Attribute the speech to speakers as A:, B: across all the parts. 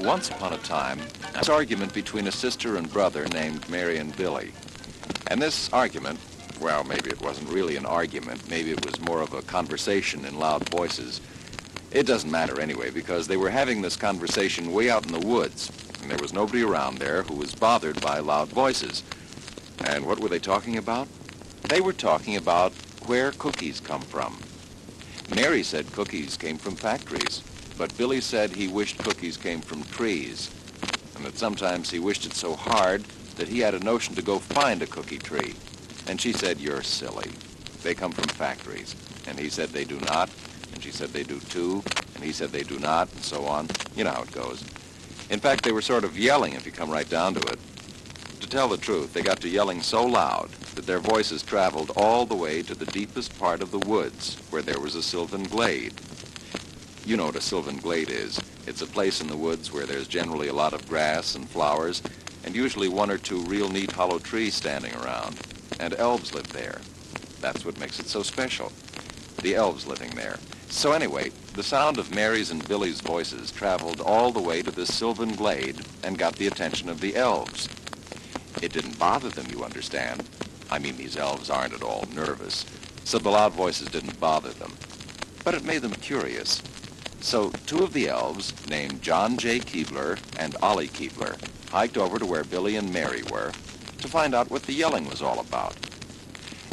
A: once upon a time, an argument between a sister and brother named Mary and Billy. And this argument, well, maybe it wasn't really an argument. Maybe it was more of a conversation in loud voices. It doesn't matter anyway, because they were having this conversation way out in the woods, and there was nobody around there who was bothered by loud voices. And what were they talking about? They were talking about where cookies come from. Mary said cookies came from factories, but Billy said he wished cookies came from trees, and that sometimes he wished it so hard that he had a notion to go find a cookie tree. And she said, "You're silly. They come from factories." And he said, "They do not." And she said, "They do too." And he said, "They do not," and so on. You know how it goes. In fact, they were sort of yelling, if you come right down to it. To tell the truth, they got to yelling so loud that their voices traveled all the way to the deepest part of the woods, where there was a sylvan glade. You know what a sylvan glade is. It's a place in the woods where there's generally a lot of grass and flowers, and usually one or two real neat hollow trees standing around. And elves live there. That's what makes it so special. The elves living there. So anyway, the sound of Mary's and Billy's voices traveled all the way to this sylvan glade and got the attention of the elves. It didn't bother them, you understand. I mean, these elves aren't at all nervous, so the loud voices didn't bother them. But it made them curious. So two of the elves, named John J. Keebler and Ollie Keebler, hiked over to where Billy and Mary were to find out what the yelling was all about.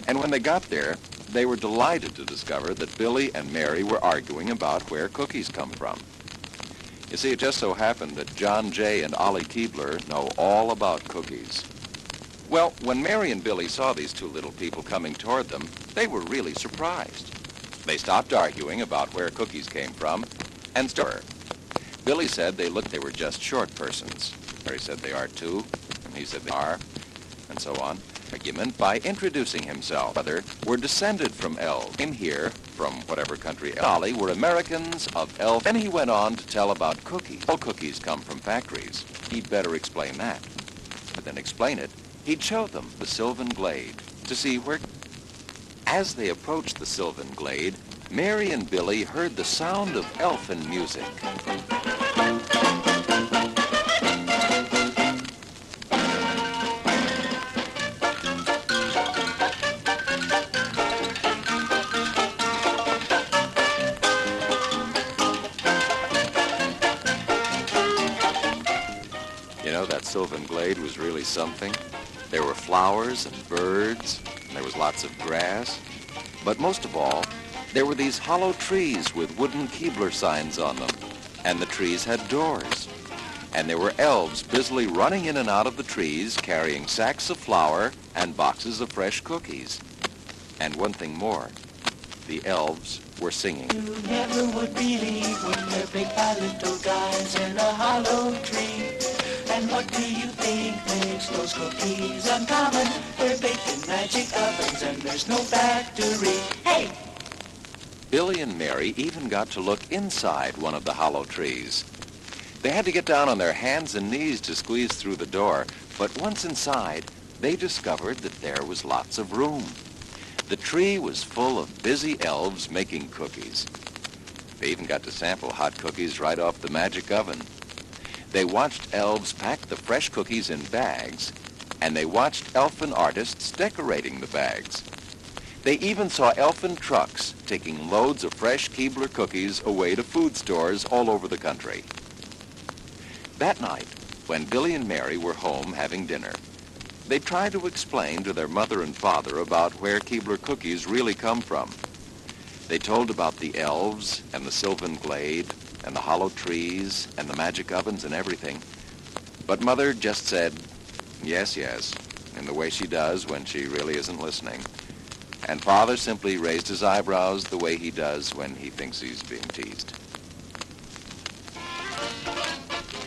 A: And when they got there, they were delighted to discover that Billy and Mary were arguing about where cookies come from. You see, it just so happened that John J. and Ollie Keebler know all about cookies. Well, when Mary and Billy saw these two little people coming toward them, they were really surprised. They stopped arguing about where cookies came from and started. Billy said they were just short persons. Mary said they are too, and he said they are, and so on. Argument by introducing himself. Other were descended from elves. Came here from whatever country. Ollie were Americans of elf. Then he went on to tell about cookies. All cookies come from factories. He'd better explain that. But then explain it, he'd show them the sylvan glade to see where. As they approached the sylvan glade, Mary and Billy heard the sound of elfin music. You know, that sylvan glade was really something. There were flowers and birds, and there was lots of grass. But most of all, there were these hollow trees with wooden Keebler signs on them, and the trees had doors. And there were elves busily running in and out of the trees, carrying sacks of flour and boxes of fresh cookies. And one thing more, the elves were singing.
B: You never would believe when they're baked by little guys in a hollow tree. And what do you think makes those cookies uncommon? They're baked in magic ovens and there's no factory. Hey!
A: Billy and Mary even got to look inside one of the hollow trees. They had to get down on their hands and knees to squeeze through the door, but once inside, they discovered that there was lots of room. The tree was full of busy elves making cookies. They even got to sample hot cookies right off the magic oven. They watched elves pack the fresh cookies in bags, and they watched elfin artists decorating the bags. They even saw elfin trucks taking loads of fresh Keebler cookies away to food stores all over the country. That night, when Billy and Mary were home having dinner, they tried to explain to their mother and father about where Keebler cookies really come from. They told about the elves and the sylvan glade and the hollow trees and the magic ovens and everything. But Mother just said, yes, yes, in the way she does when she really isn't listening. And Father simply raised his eyebrows the way he does when he thinks he's being teased.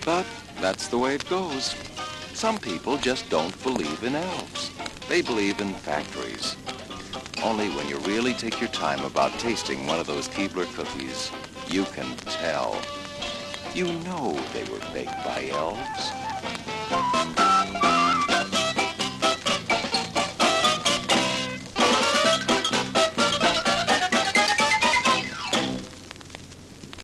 A: But that's the way it goes. Some people just don't believe in elves. They believe in factories. Only when you really take your time about tasting one of those Keebler cookies, you can tell. You know they were baked by elves.